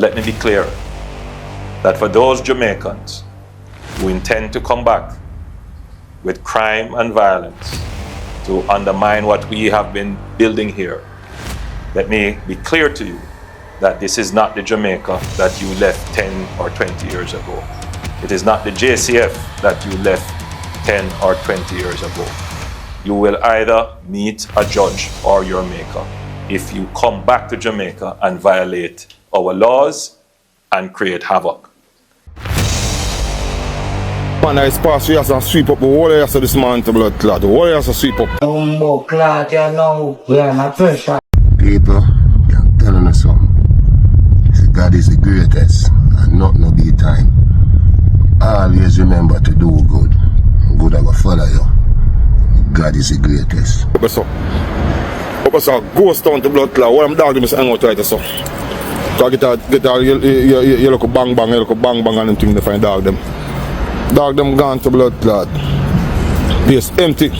Let me be clear that for those Jamaicans who intend to come back with crime and violence to undermine what we have been building here, let me be clear to you that this is not the Jamaica that you left 10 or 20 years ago. It is not the JCF that you left 10 or 20 years ago. You will either meet a judge or your maker if you come back to Jamaica and violate our laws and create havoc. Man, I pass we have to sweep up the whole area of this man to blood clot. The whole area to sweep up. Clot, you know, we are not pressure. People, I'm telling you something. God is the greatest and nothing will be time. Always remember to do good. Good I will follow you. God is the greatest. Up so ghost town to blood clot. What I'm dog them is hang out right so. So get a you look bang bang, you look bang bang and them thing to find dog them. Dog them gone to blood clot. Place empty.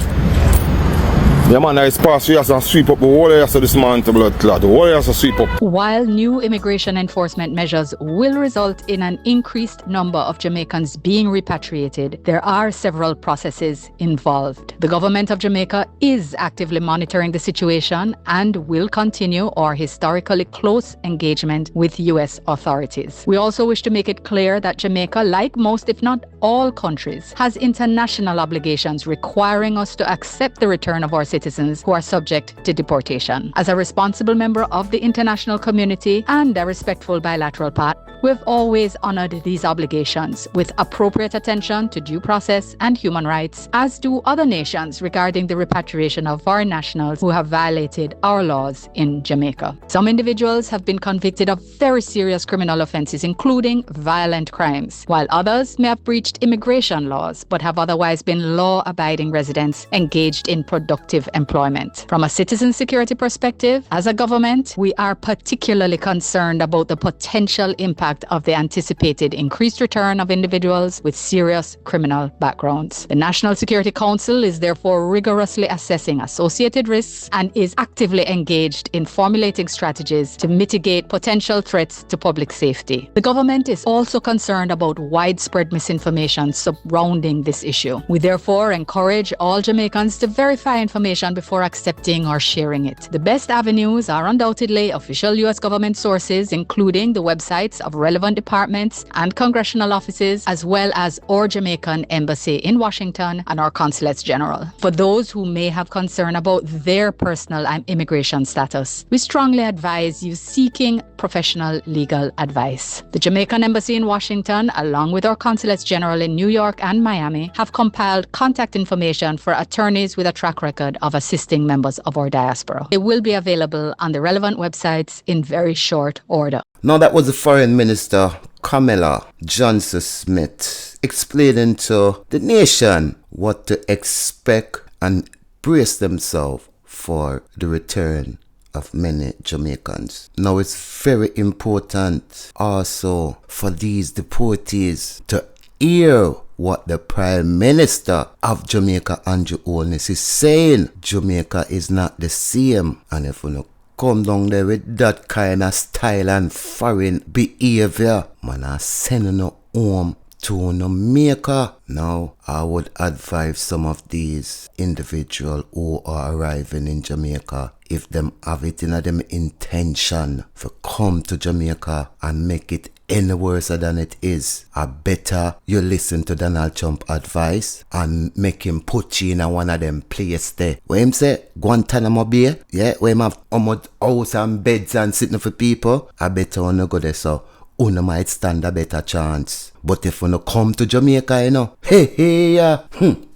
Yeah man, I pass we have to sweep up the whole area of this man to blood clot. The whole area to sweep up. While new immigration enforcement measures will result in an increased number of Jamaicans being repatriated, there are several processes involved. The government of Jamaica is actively monitoring the situation and will continue our historically close engagement with U.S. authorities. We also wish to make it clear that Jamaica, like most if not all countries, has international obligations requiring us to accept the return of our citizens who are subject to deportation. As a responsible member of the international community and a respectful bilateral partner, we've always honored these obligations with appropriate attention to due process and human rights, as do other nations regarding the repatriation of foreign nationals who have violated our laws in Jamaica. Some individuals have been convicted of very serious criminal offenses, including violent crimes, while others may have breached immigration laws but have otherwise been law-abiding residents engaged in productive employment. From a citizen security perspective, as a government, we are particularly concerned about the potential impact of the anticipated increased return of individuals with serious criminal backgrounds. The National Security Council is therefore rigorously assessing associated risks and is actively engaged in formulating strategies to mitigate potential threats to public safety. The government is also concerned about widespread misinformation surrounding this issue. We therefore encourage all Jamaicans to verify information before accepting or sharing it. The best avenues are undoubtedly official U.S. government sources, including the websites of relevant departments and congressional offices, as well as our Jamaican embassy in Washington and our consulates general. For those who may have concern about their personal and immigration status, we strongly advise you seeking professional legal advice. The Jamaican embassy in Washington, along with our consulates general in New York and Miami, have compiled contact information for attorneys with a track record of assisting members of our diaspora. It will be available on the relevant websites in very short order. Now that was the Foreign Minister Camilla Johnson Smith explaining to the nation what to expect and brace themselves for the return of many Jamaicans. Now it's very important also for these deportees to hear what the Prime Minister of Jamaica, Andrew Holness, is saying. Jamaica is not the same, and if you come down there with that kind of style and foreign behavior, man, I send you home to Jamaica. Now, I would advise some of these individuals who are arriving in Jamaica, if them have it in them intention to come to Jamaica and make it any worse than it is, I better you listen to Donald Trump advice and make him put you in one of them places there. Where him say, Guantanamo Bay, yeah, where him have almost house and beds and sitting for people, I better wanna go there so you might stand a better chance. But if you come to Jamaica, you know, yeah,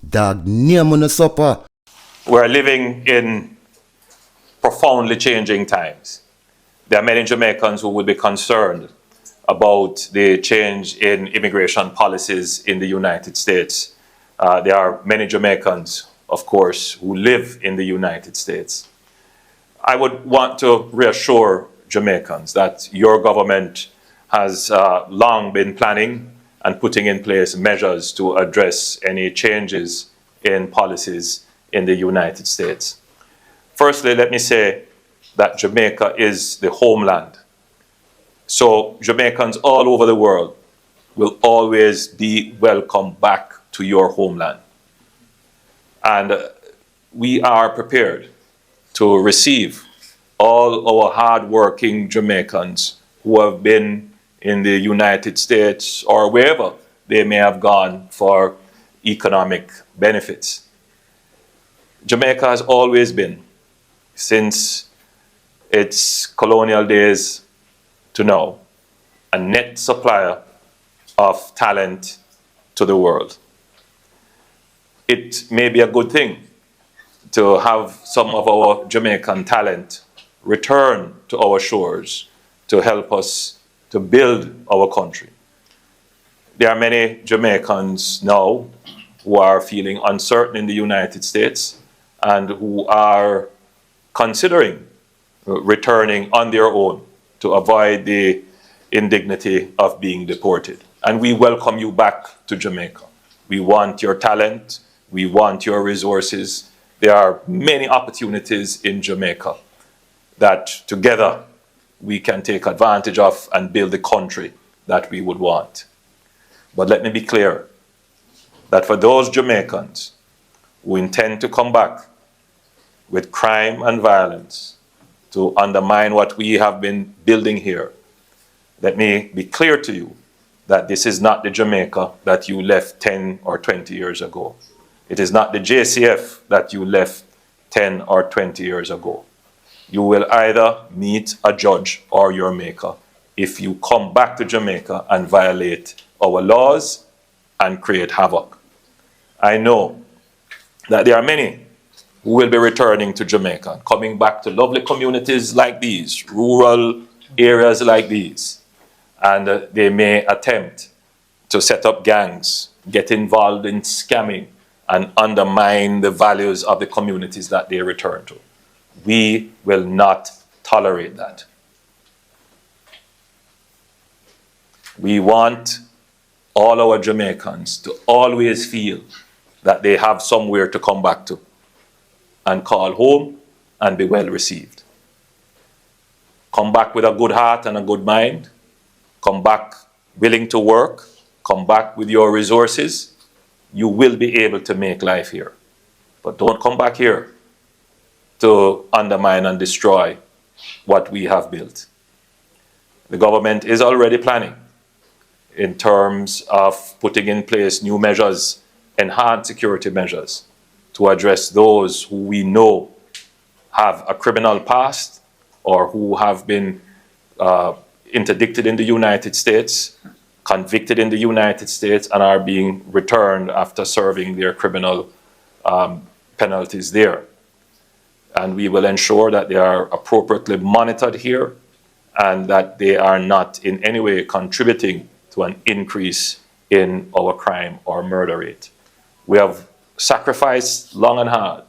dog, name on the supper. We're living in profoundly changing times. There are many Jamaicans who will be concerned about the change in immigration policies in the United States. There are many Jamaicans, of course, who live in the United States. I would want to reassure Jamaicans that your government has long been planning and putting in place measures to address any changes in policies in the United States. Firstly, let me say that Jamaica is the homeland So Jamaicans all over the world will always be welcome back to your homeland. And we are prepared to receive all our hard-working Jamaicans who have been in the United States or wherever they may have gone for economic benefits. Jamaica has always been, since its colonial days to now, a net supplier of talent to the world. It may be a good thing to have some of our Jamaican talent return to our shores to help us to build our country. There are many Jamaicans now who are feeling uncertain in the United States and who are considering returning on their own to avoid the indignity of being deported. And we welcome you back to Jamaica. We want your talent. We want your resources. There are many opportunities in Jamaica that together we can take advantage of and build the country that we would want. But let me be clear that for those Jamaicans who intend to come back with crime and violence to undermine what we have been building here, let me be clear to you that this is not the Jamaica that you left 10 or 20 years ago. It is not the JCF that you left 10 or 20 years ago. You will either meet a judge or your maker if you come back to Jamaica and violate our laws and create havoc. I know that there are many who will be returning to Jamaica, coming back to lovely communities like these, rural areas like these, and they may attempt to set up gangs, get involved in scamming, and undermine the values of the communities that they return to. We will not tolerate that. We want all our Jamaicans to always feel that they have somewhere to come back to and call home and be well received. Come back with a good heart and a good mind. Come back willing to work. Come back with your resources. You will be able to make life here. But don't come back here to undermine and destroy what we have built. The government is already planning in terms of putting in place new measures, enhanced security measures, to address those who we know have a criminal past or who have been interdicted in the United States, convicted in the United States, and are being returned after serving their criminal penalties there. And we will ensure that they are appropriately monitored here and that they are not in any way contributing to an increase in our crime or murder rate. We have sacrificed long and hard.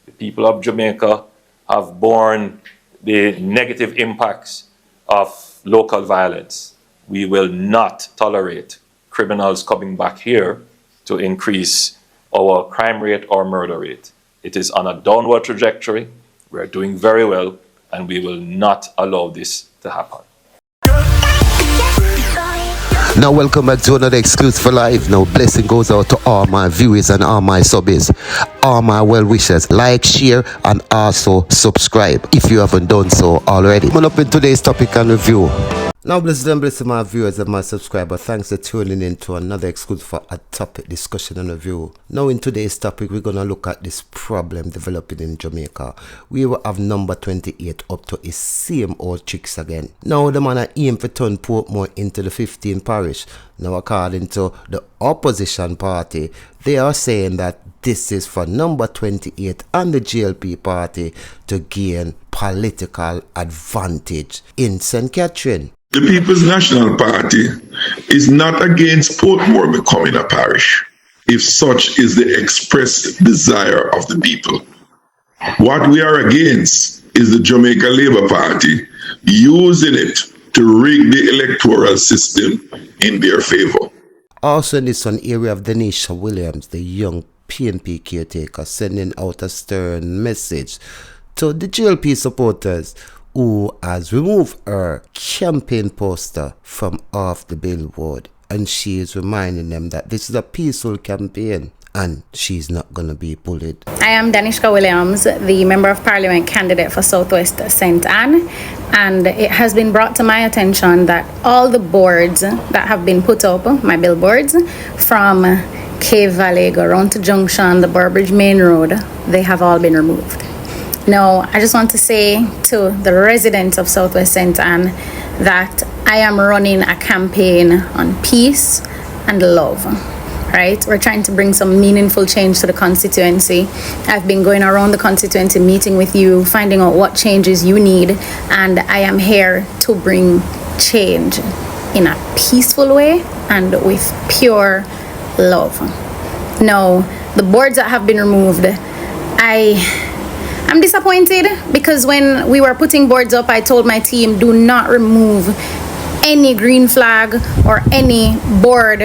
The people of Jamaica have borne the negative impacts of local violence. We will not tolerate criminals coming back here to increase our crime rate or murder rate. It is on a downward trajectory. We are doing very well, and we will not allow this to happen. Now welcome back to another exclusive for live. Now blessing goes out to all my viewers and all my subbies, all my well wishers. Like, share, and also subscribe if you haven't done so already. Coming up in today's topic and review. Now bless my viewers and my subscribers. Thanks for tuning in to another exclusive for a topic discussion and review. Now in today's topic, we're gonna look at this problem developing in Jamaica. We will have number 28 up to his same old tricks again. Now the man aim to turn Portmore into the 15th parish. Now according to the opposition party, they are saying that this is for number 28 and the GLP party to gain political advantage in St. Catherine. The People's National Party is not against Portmore becoming a parish, if such is the expressed desire of the people. What we are against is the Jamaica Labour Party using it to rig the electoral system in their favor. Also in this one area of Denisha Williams, the young PNP caretaker, sending out a stern message to the GLP supporters who has removed her campaign poster from off the billboard. And she is reminding them that this is a peaceful campaign and she's not going to be bullied. I am Danishka Williams, the Member of Parliament candidate for Southwest St. Anne, and it has been brought to my attention that all the boards that have been put up, my billboards, from Cave Valley, Goronto Junction, the Burbridge Main Road, they have all been removed. Now, I just want to say to the residents of Southwest St. Anne that I am running a campaign on peace and love. Right? We're trying to bring some meaningful change to the constituency. I've been going around the constituency, meeting with you, finding out what changes you need, and I am here to bring change in a peaceful way and with pure love. Now, the boards that have been removed, I'm disappointed because when we were putting boards up, I told my team, do not remove any green flag or any board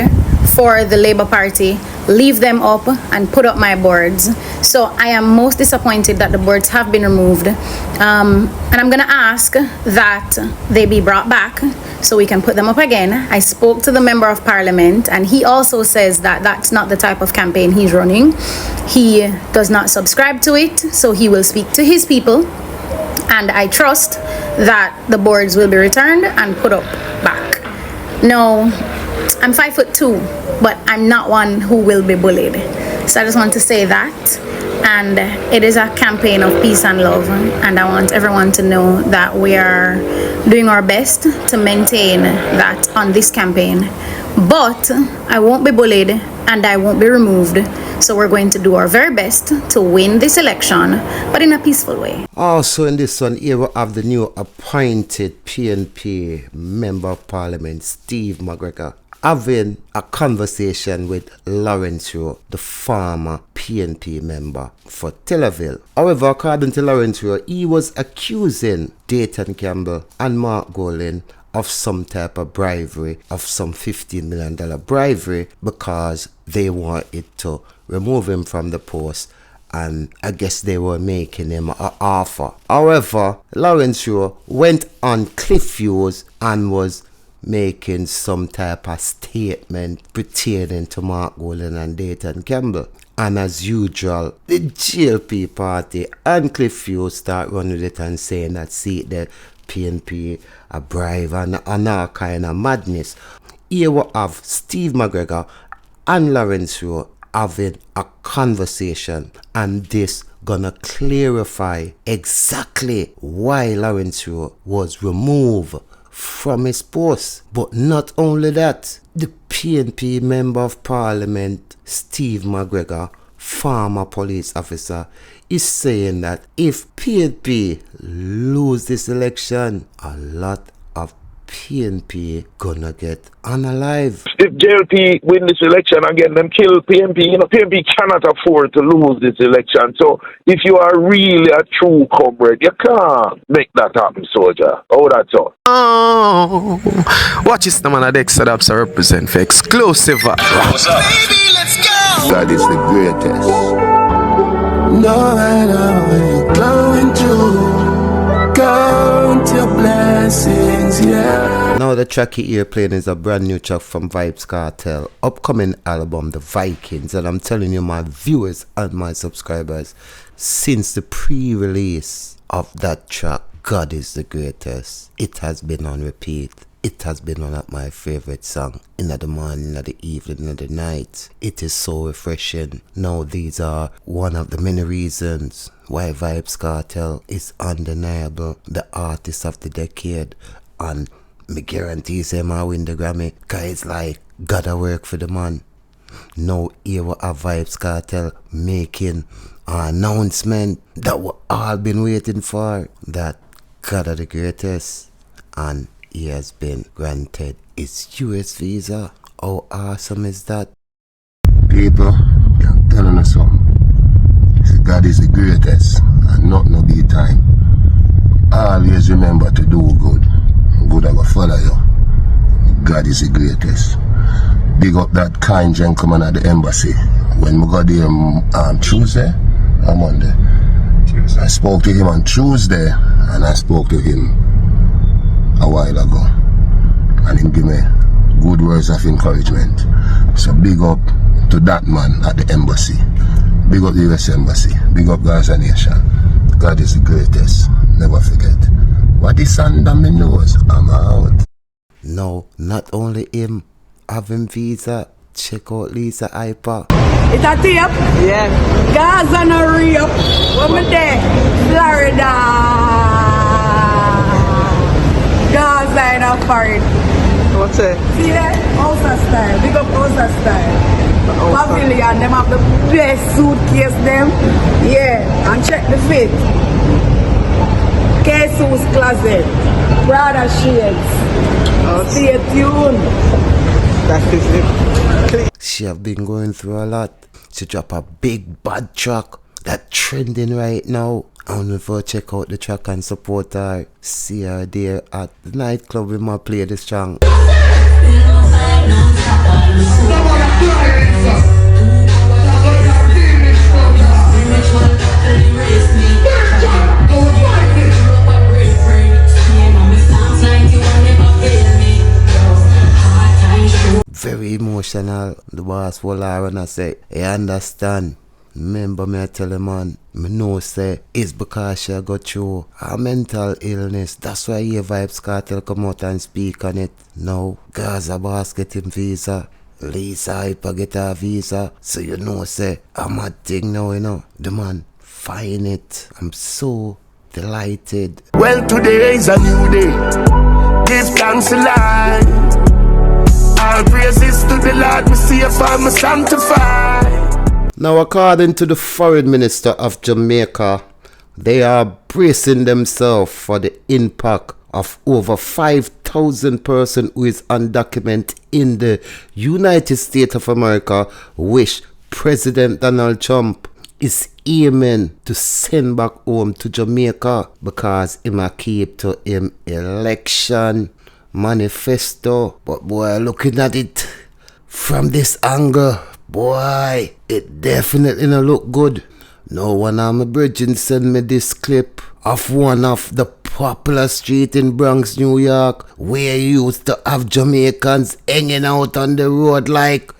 for the Labour Party. Leave them up and put up my boards. So I am most disappointed that the boards have been removed. And I'm going to ask that they be brought back so we can put them up again. I spoke to the Member of Parliament and he also says that that's not the type of campaign he's running. He does not subscribe to it, so he will speak to his people. And I trust that the boards will be returned and put up back. No, I'm 5'2", but I'm not one who will be bullied. So I just want to say that. And it is a campaign of peace and love. And I want everyone to know that we are doing our best to maintain that on this campaign. But I won't be bullied and I won't be removed. So we're going to do our very best to win this election, but in a peaceful way. Also in this one, here we have the new appointed PNP Member of Parliament, Steve McGregor, having a conversation with Lawrence Rowe, the former PNP member for Taylorville. However, according to Lawrence Rowe, he was accusing Dayton Campbell and Mark Golin of some type of bribery, of some $15 million bribery, because they wanted to remove him from the post, and I guess they were making him an offer. However, Lawrence Rowe went on Cliff Views and was making some type of statement pertaining to Mark Golin and Dayton Campbell. And as usual, the GLP party and Cliff Views start running with it and saying that see the PNP a bribe and all kind of madness. Here we have Steve McGregor and Lawrence Rowe having a conversation, and this gonna clarify exactly why Lawrence Rowe was removed from his post. But not only that, the PNP Member of Parliament Steve McGregor, former police officer, is saying that if PNP lose this election, a lot of PNP gonna get unalive. If JLP win this election again, them kill PNP. PNP cannot afford to lose this election. So if you are really a true comrade, you can't make that happen, soldier. Oh, that's all. Oh, watch this, the man at X I represent for exclusive. What's up? Baby, let's go. God is the greatest. No matter what you're going through, count your blessings, yeah. Now the track you hear playing is a brand new track from Vybz Kartel, upcoming album The Vikings, and I'm telling you, my viewers and my subscribers, since the pre-release of that track, God is the greatest, it has been on repeat. It has been one of my favorite songs. In the morning, in the evening, in the night. It is so refreshing. Now these are one of the many reasons why Vybz Kartel is undeniable, the artist of the decade. And me guarantee him I win the Grammy, cause it's like gotta work for the man. Now here we have Vybz Kartel making an announcement that we all been waiting for, that God are the greatest, and he has been granted his U.S. visa. How awesome is that? People, I'm telling you something. God is the greatest, and nothing will be time. Always remember to do good. Good I will follow you. God is the greatest. Big up that kind gentleman at the embassy. When we got there Tuesday or Monday, I spoke to him on Tuesday, and I spoke to him a while ago, and he gave me good words of encouragement. So big up to that man at the embassy. Big up the U.S. Embassy. Big up Gaza Nation. God is the greatest. Never forget. What is under my nose? I'm out. No, not only him having visa. Check out Lisa Hyper. It's a tape? Yeah. Gaza no re-up. When me there? Florida. Gaza in a foreign. What's it? See that? Ousa style. Big up Ousa style. Pavilion, them have the best suitcase them. Yeah. And check the fit. Jesus closet. Prada shades. Stay tuned. That is it. She have been going through a lot. She drop a big bad track that trending right now. I want to check out the track and support her. See her there at the nightclub we might play this song. Very emotional. The boss will and I say, I understand. Remember me I tell him man, me know say it's because she got through a mental illness. That's why you Vybz Kartel come out and speak on it. Now Gaza boss get him visa. Lisa Hyper get her visa. So you know say I'm a thing now, you know. The man find it. I'm so delighted. Well, today is a new day. Give thanks a lot. All praises to the Lord, me safe and me sanctified. Now, according to the foreign minister of Jamaica, they are bracing themselves for the impact of over 5,000 persons who is undocumented in the United States of America, which President Donald Trump is aiming to send back home to Jamaica because he might keep to him election manifesto. But boy, looking at it from this angle, boy, it definitely don't look good. No one on my bridging send me this clip of one of the popular street in Bronx, New York, where you used to have Jamaicans hanging out on the road like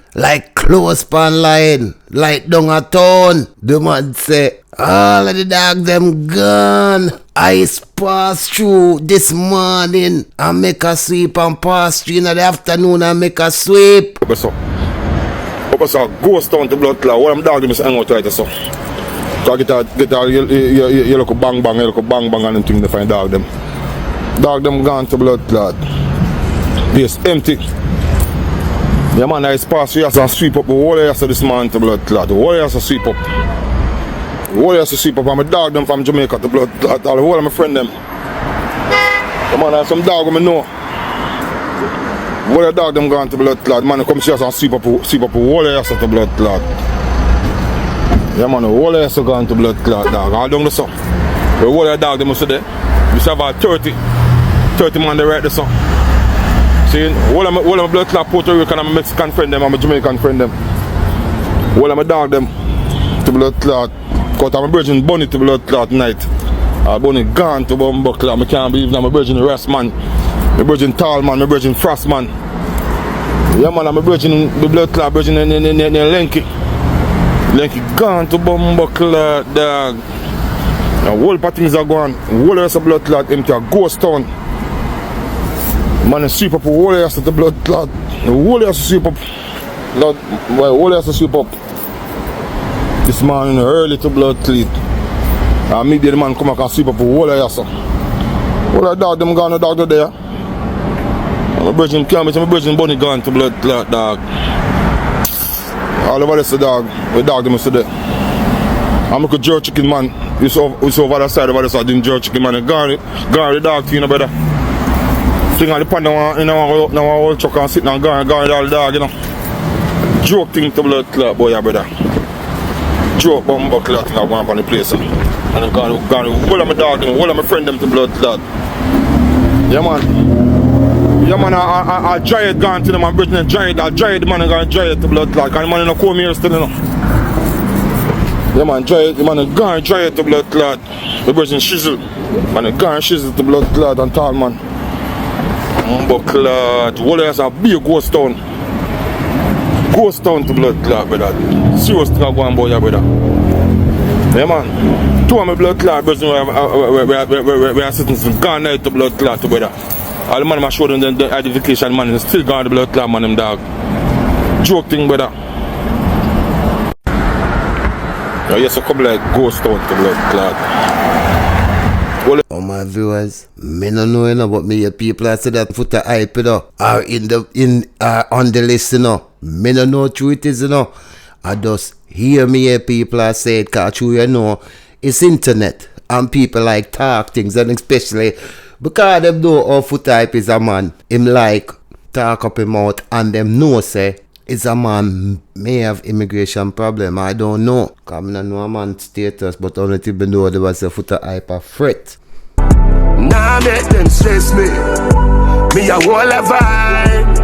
close pan line, like down a town. The man say, all of the dogs them gone. Ice pass through this morning and make a sweep and pass through in the afternoon and make a sweep. What's a ghost town to blood clot? What I'm dog them is hang out right so. So get a you look bang bang, you look bang bang and them thing to find dog them. Dog them gone to blood clot. Place empty. Yeah man, I pass through and sweep up the whole area so this man to blood clot. The whole area to sweep up. The whole area to sweep up and my dog them from Jamaica to blood clot. All the whole of my friend them. Yeah man, I have some dog I know. Whole of dog them gone to blood clot. Man, come see us and sweep up the whole area to blood clot. Yeah man, the whole area to gone to blood clot dog. All down the sun. The whole of dog them must there. We have about 30 man there right there so. See, all of my blood clot Puerto Rican and my Mexican friend them and my Jamaican friend them. All of my dog them to blood clot. Because I'm a virgin bunny to blood clot night. Bunny gone to bumbo clot. I can't believe I'm a virgin rest man. My virgin tall man, my virgin frost man. Yeah man, I'm a virgin the blood clot virgin in Lenky. Lenky gone to bumbo clot dog. Now whole part things are gone. Whole rest of blood clot empty a ghost town. Man, sweep up the whole area to the blood clot. The whole area to sweep up. Blood, well, whole area to sweep up. This man early to blood clot. And maybe the man come back and sweep up the whole area. So. All the dog them gone, the dog there. And my virgin Cabbage and my virgin Bunny gone to blood clot dog. All over this dog, the dog them is there. I'm a jerk chicken man. It's over the side of the side, the jerk chicken man. Gone the dog to you, brother. Thing on the pan in our old truck and sitting and going all the dog, you know. Joke thing to blood clot, boy, brother. Joke bumbo clot thing I go on the place. And I'm gone all of my dog, all of my friend them to blood clot. Yeah man. Yeah man, I dry it gone to them and Britain dry it. I dry it, the man and dry it to blood clot. And the man in the comb here still, you know. Yeah, man, try it. Man, go and try it to blood clot. The person shizzle. Man, go and shizzle to blood clot and tall, man. But clot. What else? A big ghost town. Ghost town to blood clot, brother. Serious thing going on, boy, brother. Yeah, man. Two of my blood clot, brother. We are sitting some gone out to blood clot, brother. All the man I showed them the identification, man, is still gone the blood clot, man, them dog. Joke thing, brother. Now, yes, a couple like ghost town to blood clot. Oh, my viewers, me no know enough about me. Your people I say that Foota hype, you know, are on the list, you know. Me no know true it is, you know. I just hear me here people I say it, cause true, you know, it's internet and people like talk things, and especially because them know how Foota hype is a man. Him like talk up him out and them know say is a man may have immigration problem. I don't know. Cause I don't know a man's status, but only to be know there was a Foota hype a threat. Nah, make them stress me. Me a whole a vibe.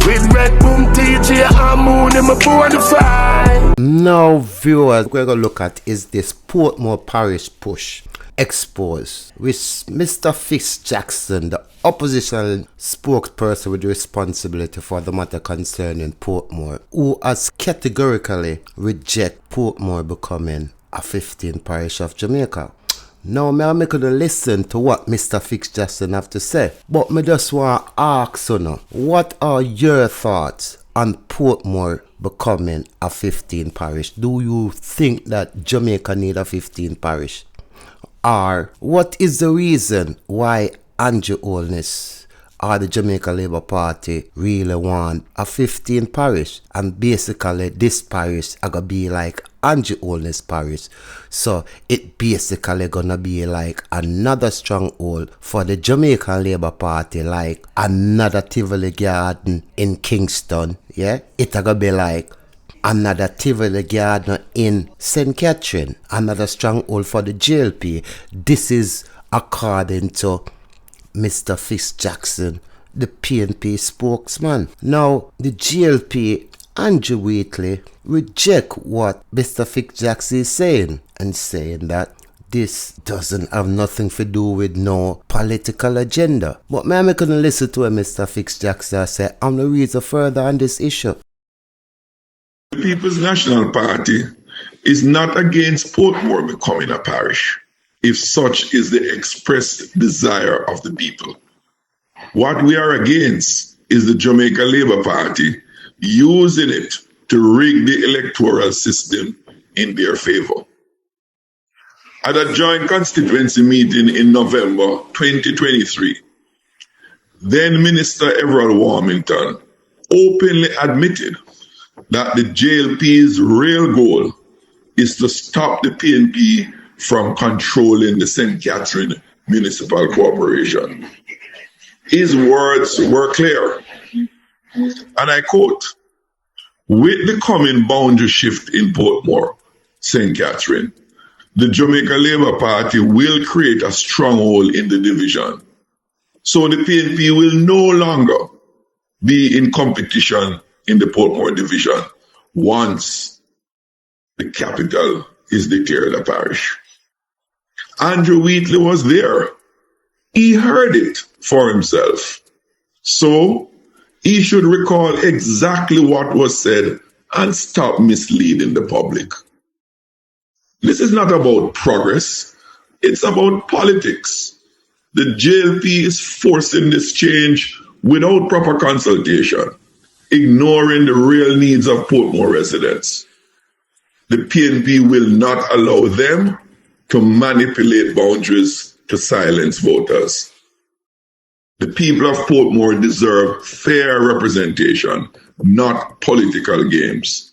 With Red Boom TJ and Moon in my bonafide. Now viewers, we're gonna look at is this Portmore parish push exposed with Mr. Fitz Jackson, the opposition spokesperson with responsibility for the matter concerning Portmore, who has categorically rejected Portmore becoming a 15th parish of Jamaica. Now, me make you listen to what Mr. Fitz Jackson have to say, but me just want to ask you now, what are your thoughts on Portmore becoming a 15th parish? Do you think that Jamaica need a 15th parish? Or what is the reason why Andrew Holness or the Jamaica Labour Party really want a 15th parish? And basically this parish is gonna be like Andrew Holness parish. So it basically gonna be like another stronghold for the Jamaican Labour Party, like another Tivoli Garden in Kingston. Yeah, it gonna be like another Tivoli Garden in St. Catherine, another stronghold for the GLP. This is according to Mr. Fitz Jackson, the PNP spokesman. Now, the GLP, Andrew Wheatley, reject what Mr. Fitz Jackson is saying, and saying that this doesn't have nothing to do with no political agenda. But man, I couldn't listen to what Mr. Fitz Jackson say. I'm the reason further on this issue. The People's National Party is not against Portmore becoming a parish, if such is the expressed desire of the people. What we are against is the Jamaica Labour Party using it to rig the electoral system in their favor. At a joint constituency meeting in November 2023, then Minister Everald Warmington openly admitted that the JLP's real goal is to stop the PNP from controlling the St. Catherine Municipal Corporation. His words were clear, and I quote, "With the coming boundary shift in Portmore, St. Catherine, the Jamaica Labour Party will create a stronghold in the division. So the PNP will no longer be in competition in the Portmore division once the capital is declared a parish." Andrew Wheatley was there. He heard it for himself. So he should recall exactly what was said and stop misleading the public. This is not about progress. It's about politics. The JLP is forcing this change without proper consultation, ignoring the real needs of Portmore residents. The PNP will not allow them to manipulate boundaries to silence voters. The people of Portmore deserve fair representation, not political games.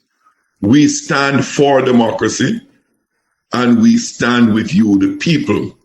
We stand for democracy, and we stand with you, the people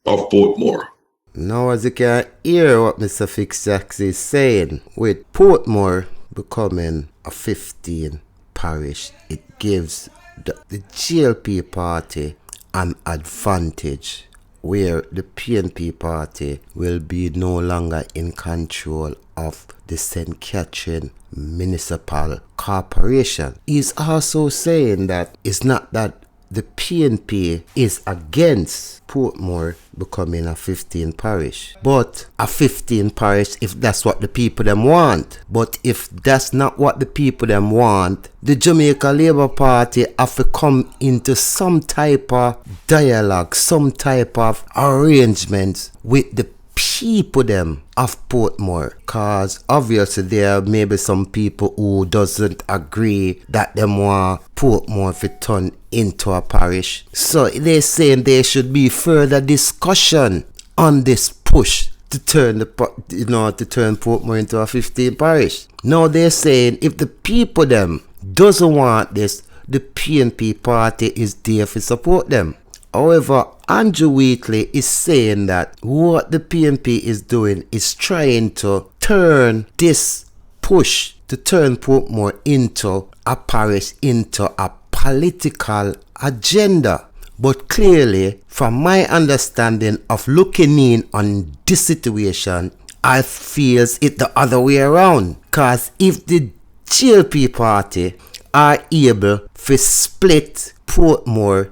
of Portmore. Now, as you can hear what Mr. Fitz Jackson is saying, with Portmore becoming a 15 parish, it gives the GLP party an advantage where the PNP party will be no longer in control of the St. Catherine Municipal Corporation. He's also saying that it's not that the PNP is against Portmore becoming a 15 parish. But a 15 parish if that's what the people them want. But if that's not what the people them want, the Jamaica Labour Party have to come into some type of dialogue, some type of arrangements with the people them of Portmore, cause obviously there may be some people who doesn't agree that them want Portmore to turn into a parish. So they're saying there should be further discussion on this push to turn to turn Portmore into a 15 parish. Now they're saying if the people them doesn't want this, the PNP party is there to support them. However, Andrew Wheatley is saying that what the PNP is doing is trying to turn this push to turn Portmore into a parish, into a political agenda. But clearly, from my understanding of looking in on this situation, I feel it the other way around. Because if the GLP party are able to split Portmore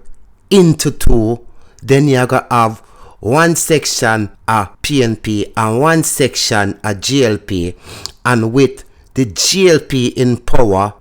into two, then you're gonna have one section a PNP and one section a GLP, and with the GLP in power,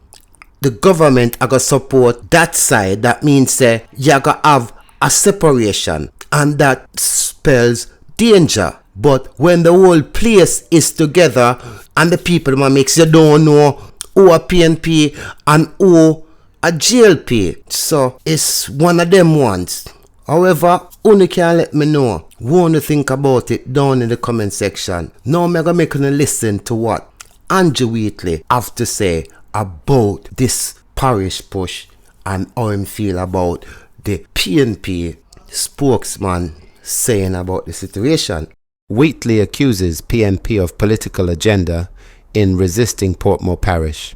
the government are gonna support that side. That means you're gonna have a separation, and that spells danger. But when the whole place is together and the people makes you don't know who a PNP and who a GLP, so it's one of them ones. However, only can let me know what you think about it down in the comment section. Now I'm gonna make you listen to what Andrew Wheatley have to say about this parish push and how him feel about the PNP spokesman saying about the situation. Wheatley accuses PNP of political agenda in resisting Portmore Parish.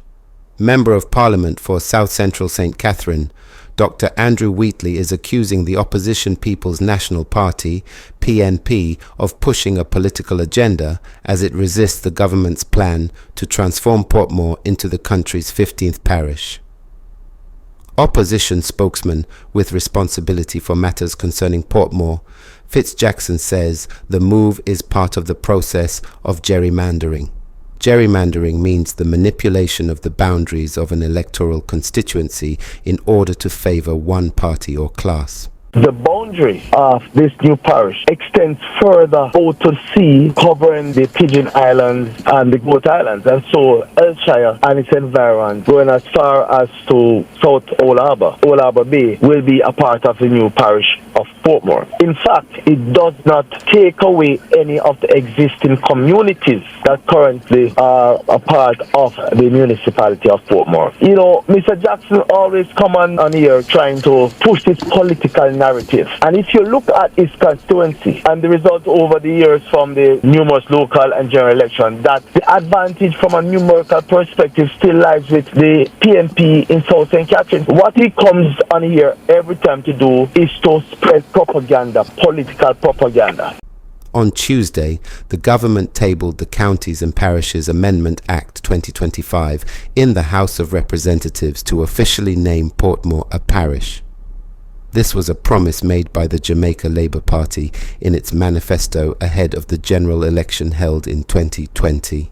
Member of Parliament for South Central St. Catherine, Dr. Andrew Wheatley is accusing the opposition People's National Party, PNP, of pushing a political agenda as it resists the government's plan to transform Portmore into the country's 15th parish. Opposition spokesman with responsibility for matters concerning Portmore, Fitzjackson says the move is part of the process of gerrymandering. Gerrymandering means the manipulation of the boundaries of an electoral constituency in order to favor one party or class. The boundary of this new parish extends further out to sea, covering the Pigeon Islands and the Goat Islands, and so Elshire and its environs, going as far as to South Old Harbour. Old Harbour Bay will be a part of the new parish of Portmore. In fact, it does not take away any of the existing communities that currently are a part of the municipality of Portmore. You know, Mr. Jackson always come on here trying to push this political narrative. And if you look at his constituency and the results over the years from the numerous local and general election, that the advantage from a numerical perspective still lies with the PNP in South St. Catherine. What he comes on here every time to do is to spread propaganda, political propaganda. On Tuesday, the government tabled the Counties and Parishes Amendment Act 2025 in the House of Representatives to officially name Portmore a parish. This was a promise made by the Jamaica Labour Party in its manifesto ahead of the general election held in 2020.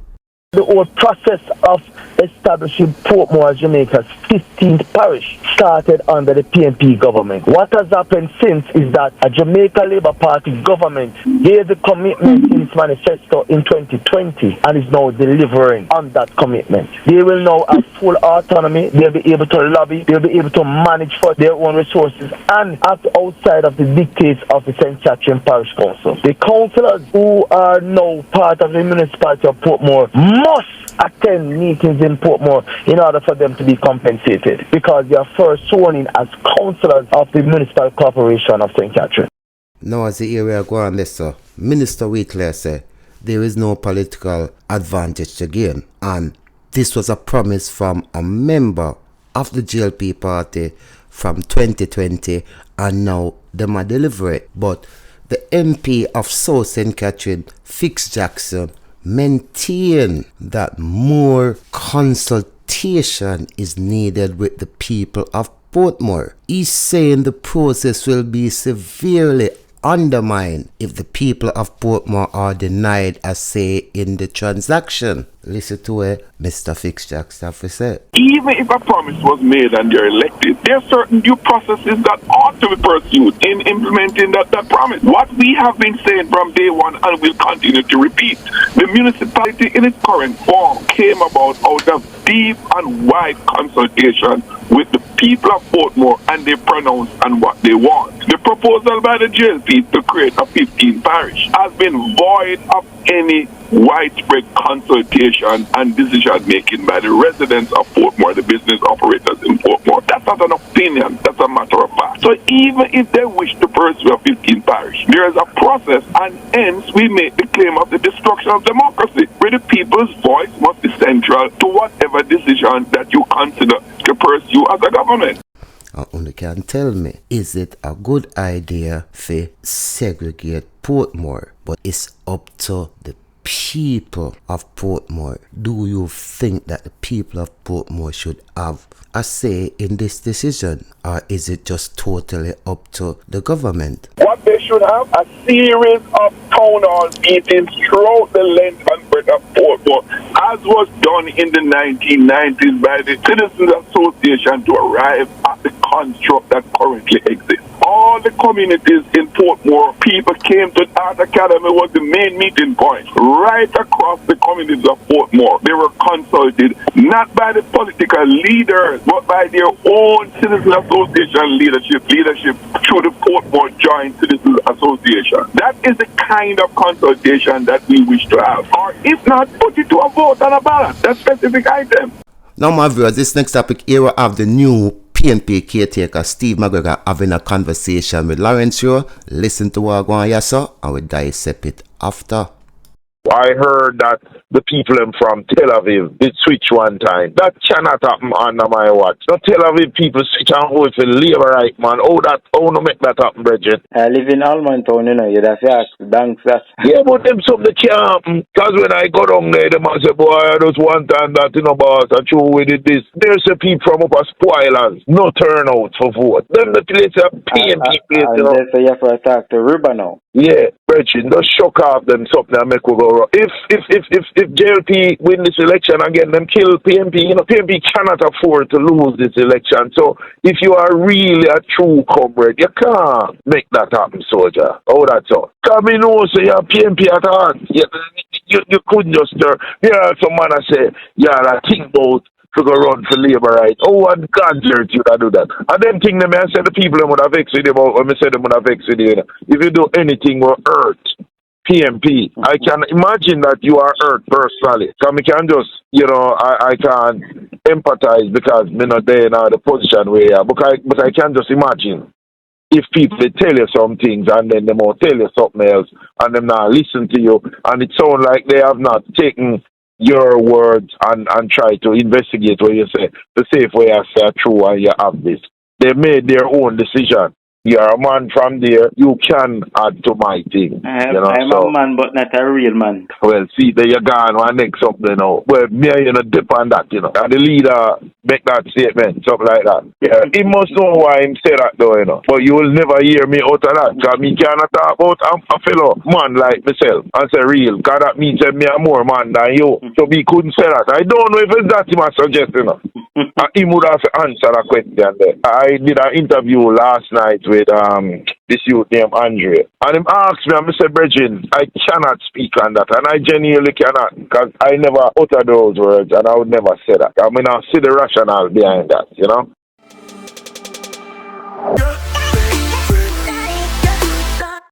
The whole process of establishing Portmore as Jamaica's 15th parish started under the PNP government. What has happened since is that a Jamaica Labour Party government gave the commitment in its manifesto in 2020 and is now delivering on that commitment. They will now have full autonomy, they'll be able to lobby, they'll be able to manage for their own resources and act outside of the dictates of the St. Catherine Parish Council. The councillors who are now part of the municipality of Portmore must attend meetings in Portmore in order for them to be compensated, because they are first sworn in as councillors of the Municipal Corporation of St. Catherine. Now as the area go on this, Minister Wheatley said there is no political advantage to gain, and this was a promise from a member of the GLP party from 2020, and now they might deliver it. But the MP of South St. Catherine, Fitzjackson, maintain that more consultation is needed with the people of Portmore. He's saying the process will be severely undermined if the people of Portmore are denied a say in the transaction. Listen to what Mr. Fixjack Stafford said. Even if a promise was made and they're elected, there are certain due processes that ought to be pursued in implementing that promise. What we have been saying from day one and will continue to repeat, the municipality in its current form came about out of deep and wide consultation with the people of Portmore, and they pronounced on what they want. The proposal by the JLP to create a 15 parish has been void of any widespread consultation and decision making by the residents of Portmore, the business operators in Portmore. That's not an opinion, that's a matter of fact. So even if they wish to pursue a 15 parish, there is a process, and hence we make the claim of the destruction of democracy, where the people's voice must be central to whatever decision that you consider to pursue as a government. I only can tell me, is it a good idea to segregate Portmore? But it's up to the people of Portmore. Do you think that the people of Portmore should have a say in this decision, or is it just totally up to the government? What they should have, a series of town hall meetings throughout the length and breadth of Portmore, as was done in the 1990s by the Citizens Association to arrive at the construct that currently exists. All the communities in Portmore, people came to Art Academy was the main meeting point. Right across the communities of Portmore, they were consulted not by the political leaders, but by their own Citizens Association leadership through the Portmore Joint Citizens Association. That is the kind of consultation that we wish to have. Or if not, put it to a vote on a ballot, that specific item. Now, my viewers, this next topic here we have the new PNP caretaker Steve McGregor having a conversation with Lawrence Shaw. Listen to what I want to and we dissect it after. I heard that the people from Tel Aviv did switch one time. That cannot happen under my watch. The Tel Aviv people switch and hold for labor right, man. How no make that happen, Bridget? I live in Almontown, you know, you'd have to ask thanks that. Yeah, but them something can't happen. Because when I go down there, them I say, boy, I just one time that, you know, boss, I true we did this. There's a people from upper spoilers, no turnout for vote. Them the place are PNP place, you know. So you have to talk to Ruba now. Yeah, Bridget, just shock off them something and make we go wrong. If JLP win this election again, them kill PNP, you know, PNP cannot afford to lose this election. So if you are really a true comrade, you can't make that happen, soldier. Oh, that's all. Because me know, so you're PNP at heart. You couldn't just, some man I say, I think about to go run for labor right. Oh, what God you to do that. And then think them, I said the people them would have vexed with you about when I said them would have vexed with you. If you do anything with hurt PMP, I can imagine that you are hurt personally. So I can just, I can empathize because I'm not there in the position where but I can just imagine if people tell you some things and then they will tell you something else and them not listen to you and it sounds like they have not taken your words and try to investigate what you say. The safe way I say true and you have this. They made their own decision. You're a man from there, you can add to my thing. I'm a man, but not a real man. Well, see, there you gone, one next up there now. Well, me and dip on that, And the leader make that statement, something like that. Yeah, he must know why him say that though, But you will never hear me out of that. Because me cannot talk about a fellow man like myself and say real. Because that means that me a more man than you. So me couldn't say that. I don't know if it's that he must suggest, He would have to answer that question there. I did an interview last night with this youth named Andre. And him asked me, I said, Bridget, I cannot speak on that. And I genuinely cannot, because I never utter those words and I would never say that. I mean, I see the rationale behind that,